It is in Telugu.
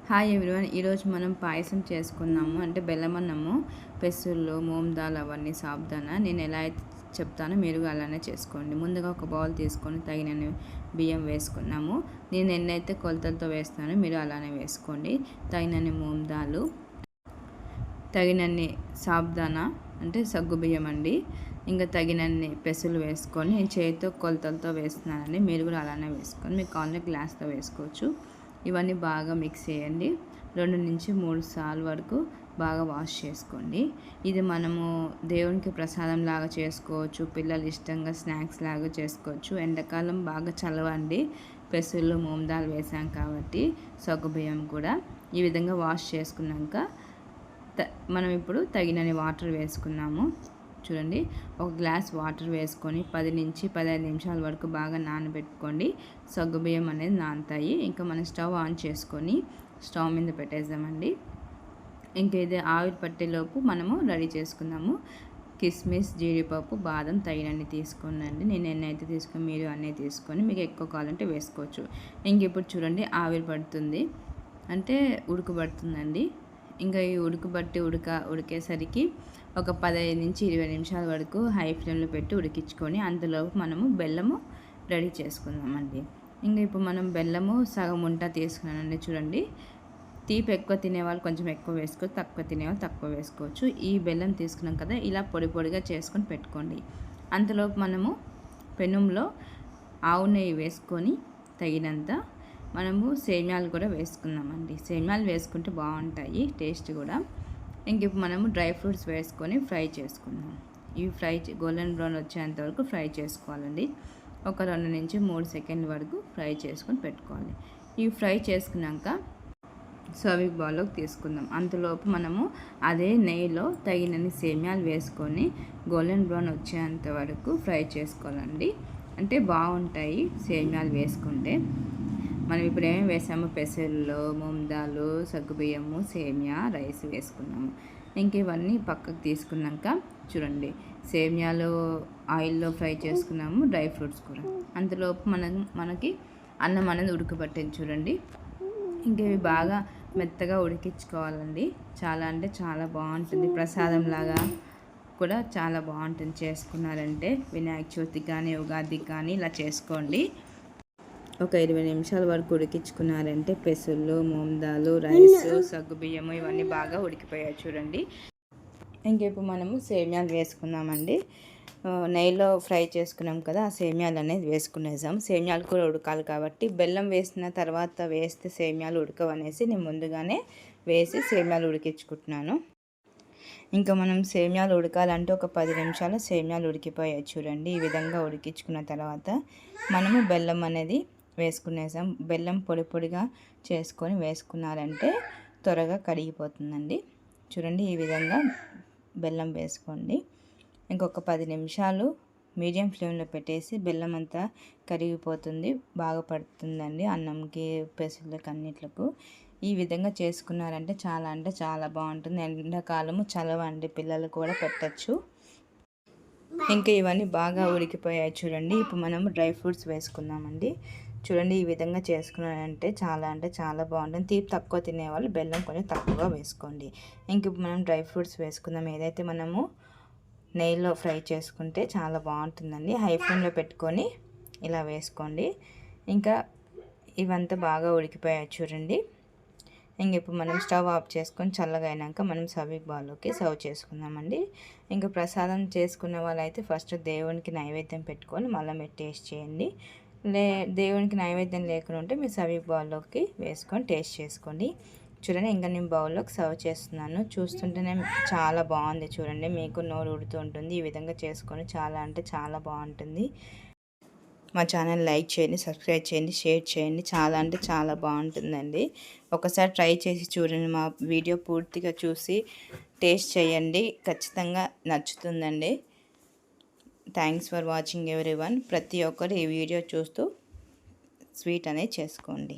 Hi everyone. ఈరోజు మనం పాయసం చేసుకున్నాము. అంటే బెల్లమన్నము, పెసళ్ళు, మూంగ్ దాల్, అవన్నీ సాబుదానా. నేను ఎలా అయితే చెప్తానో మీరు అలానే చేసుకోండి. ముందుగా ఒక బౌల్ తీసుకొని తగినన్ని బియ్యం వేసుకున్నాము. నేను ఎన్నైతే కొలతలతో వేస్తానో మీరు అలానే వేసుకోండి. తగినన్ని మూంగ్ దాలు, తగినన్ని సాబుదానా అంటే సగ్గు బియ్యం అండి. ఇంకా తగినన్ని పెసలు వేసుకొని నేను చేతితో కొలతలతో వేస్తున్నానండి. మీరు కూడా అలానే వేసుకొని మీకు కావాలంటే గ్లాస్తో వేసుకోవచ్చు. ఇవన్నీ బాగా మిక్స్ చేయండి. 2 నుంచి 3 సార్లు వరకు బాగా వాష్ చేసుకోండి. ఇది మనము దేవునికి ప్రసాదం లాగా చేసుకోవచ్చు. పిల్లలు ఇష్టంగా స్నాక్స్ లాగా చేసుకోవచ్చు. ఎండాకాలం బాగా చలవండి. పెసలు మూంగ్ దాల్ వేసాం కాబట్టి సగ్గుబియ్యం కూడా ఈ విధంగా వాష్ చేసుకున్నాక మనం ఇప్పుడు తగినన్ని వాటర్ వేసుకున్నాము. చూడండి, ఒక గ్లాస్ వాటర్ వేసుకొని 10 నుంచి 15 నిమిషాల వరకు బాగా నానబెట్టుకోండి. సగ్గుబియ్యం అనేది నానతాయి. ఇంకా మనం స్టవ్ ఆన్ చేసుకొని స్టవ్ మీద పెట్టేద్దామండి. ఇంకా ఇది ఆవిరి పట్టేలోపు మనము రెడీ చేసుకుందాము. కిస్మిస్, జీడిపప్పు, బాదం తగినన్ని తీసుకోండి. నేను ఎన్నైతే తీసుకొని మీరు అన్నీ తీసుకొని మీకు ఎక్కువ కావాలంటే వేసుకోవచ్చు. ఇంక ఇప్పుడు చూడండి, ఆవిరి పడుతుంది అంటే ఉడకబడుతుందండి. ఇంకా ఈ ఉడికేసరికి ఒక 15 నుంచి 20 నిమిషాల వరకు హై ఫ్లేమ్లో పెట్టి ఉడికించుకొని అంతలోపు మనము బెల్లము రెడీ చేసుకుందామండి. ఇంకా ఇప్పుడు మనం బెల్లము సగం ఉంట తీసుకున్నానండి. చూడండి, తీపి ఎక్కువ తినేవాళ్ళు కొంచెం ఎక్కువ వేసుకోవచ్చు, తక్కువ తినేవాళ్ళు తక్కువ వేసుకోవచ్చు. ఈ బెల్లం తీసుకున్నాం కదా, ఇలా పొడి పొడిగా చేసుకొని పెట్టుకోండి. అంతలోపు మనము పెనంలో ఆవు నెయ్యి వేసుకొని తగినంత మనము సేమ్యాలు కూడా వేసుకుందామండి. సేమ్యాలు వేసుకుంటే బాగుంటాయి టేస్ట్ కూడా. ఇంక ఇప్పుడు మనము డ్రై ఫ్రూట్స్ వేసుకొని ఫ్రై చేసుకుందాం. ఇవి గోల్డెన్ బ్రౌన్ వచ్చేంత వరకు ఫ్రై చేసుకోవాలండి. ఒక 2 నుంచి 3 సెకండ్ల వరకు ఫ్రై చేసుకొని పెట్టుకోవాలి. ఇవి ఫ్రై చేసుకున్నాక సర్వింగ్ బౌల్లోకి తీసుకుందాం. అంతలోపు మనము అదే నెయ్యిలో తగినన్ని సేమ్యాలు వేసుకొని గోల్డెన్ బ్రౌన్ వచ్చేంత వరకు ఫ్రై చేసుకోవాలండి. అంటే బాగుంటాయి సేమ్యాలు వేసుకుంటే. మనం ఇప్పుడు ఏమేమి వేసాము, పెసళ్ళు, మూంగ్ దాల్, సగ్గుబియ్యము, సేమియా, రైస్ వేసుకున్నాము. ఇంక ఇవన్నీ పక్కకు తీసుకున్నాక చూడండి, సేమియాలు ఆయిల్లో ఫ్రై చేసుకున్నాము, డ్రై ఫ్రూట్స్ కూడా. అంతలోపు మనకి అన్నం అనేది ఉడకబట్టింది చూడండి. ఇంక ఇవి బాగా మెత్తగా ఉడికించుకోవాలండి. చాలా అంటే చాలా బాగుంటుంది. ప్రసాదం లాగా కూడా చాలా బాగుంటుంది. చేసుకున్నారంటే వినాయక చవితికి కానీ ఉగాదికి కానీ ఇలా చేసుకోండి. ఒక 20 నిమిషాల వరకు ఉడికించుకున్నారంటే పెసళ్ళు, మూంగ్ దాల్, రైస్, సగ్గుబియ్యము ఇవన్నీ బాగా ఉడికిపోయాయి చూడండి. ఇంకేపు మనము సేమ్యాలు వేసుకుందామండి. నెయ్యిలో ఫ్రై చేసుకున్నాం కదా, ఆ సేమ్యాలు అనేది వేసుకునేసాం. సేమ్యాలు కూడా ఉడకాలి కాబట్టి బెల్లం వేసిన తర్వాత వేస్తే సేమ్యాలు ఉడకవనేసి నేను ముందుగానే వేసి సేమ్యాలు ఉడికించుకుంటున్నాను. ఇంకా మనం సేమ్యాలు ఉడకాలంటే ఒక 10 నిమిషాలు సేమ్యాలు ఉడికిపోయాయి చూడండి. ఈ విధంగా ఉడికించుకున్న తర్వాత మనము బెల్లం అనేది వేసుకునేసాం. బెల్లం పొడి పొడిగా చేసుకొని వేసుకున్నారంటే త్వరగా కరిగిపోతుందండి. చూడండి, ఈ విధంగా బెల్లం వేసుకోండి. ఇంకొక 10 నిమిషాలు మీడియం ఫ్లేమ్లో పెట్టేసి బెల్లం అంతా కరిగిపోతుంది, బాగా పడుతుందండి అన్నంకి, పెసళ్ళకి, అన్నిట్లకు. ఈ విధంగా చేసుకున్నారంటే చాలా అంటే చాలా బాగుంటుంది. ఎండాకాలము చలవండి, పిల్లలు కూడా పెట్టచ్చు. ఇంకా ఇవన్నీ బాగా ఉడికిపోయాయి చూడండి. ఇప్పుడు మనము డ్రై ఫ్రూట్స్ వేసుకుందామండి. చూడండి, ఈ విధంగా చేసుకున్నారంటే చాలా అంటే చాలా బాగుంటుంది. తీపి తక్కువ తినేవాళ్ళు బెల్లం కొంచెం తక్కువగా వేసుకోండి. ఇంక ఇప్పుడు మనం డ్రై ఫ్రూట్స్ వేసుకుందాం. ఏదైతే మనము నెయ్యిలో ఫ్రై చేసుకుంటే చాలా బాగుంటుందండి. హై ఫ్లేమ్లో పెట్టుకొని ఇలా వేసుకోండి. ఇంకా ఇవంతా బాగా ఉడికిపోయాయి చూడండి. ఇంక ఇప్పుడు మనం స్టవ్ ఆఫ్ చేసుకొని చల్లగా అయినాక మనం సర్వింగ్ బౌల్లోకి సర్వ్ చేసుకుందామండి. ఇంకా ప్రసాదం చేసుకునే వాళ్ళైతే ఫస్ట్ దేవునికి నైవేద్యం పెట్టుకొని మళ్ళీ మీరు టేస్ట్ చేయండి. దేవునికి నైవేద్యం లేకుండా ఉంటే మీరు సర్వింగ్ బౌల్లోకి వేసుకొని టేస్ట్ చేసుకోండి. చూడండి, ఇంకా నేను బౌల్లోకి సర్వ్ చేస్తున్నాను. చూస్తుంటేనే చాలా బాగుంది చూడండి, మీకు నోరు ఉడుతూ ఉంటుంది. ఈ విధంగా చేసుకొని చాలా అంటే చాలా బాగుంటుంది. మా ఛానల్ లైక్ చేయండి, సబ్స్క్రైబ్ చేయండి, షేర్ చేయండి. చాలా అంటే చాలా బాగుంటుందండి. ఒకసారి ట్రై చేసి చూడండి. మా వీడియో పూర్తిగా చూసి టేస్ట్ చేయండి, ఖచ్చితంగా నచ్చుతుందండి. Thanks for watching everyone. ప్రతి ఒక్కరు ఈ వీడియో చూస్తూ స్వీట్ అనేది చేసుకోండి.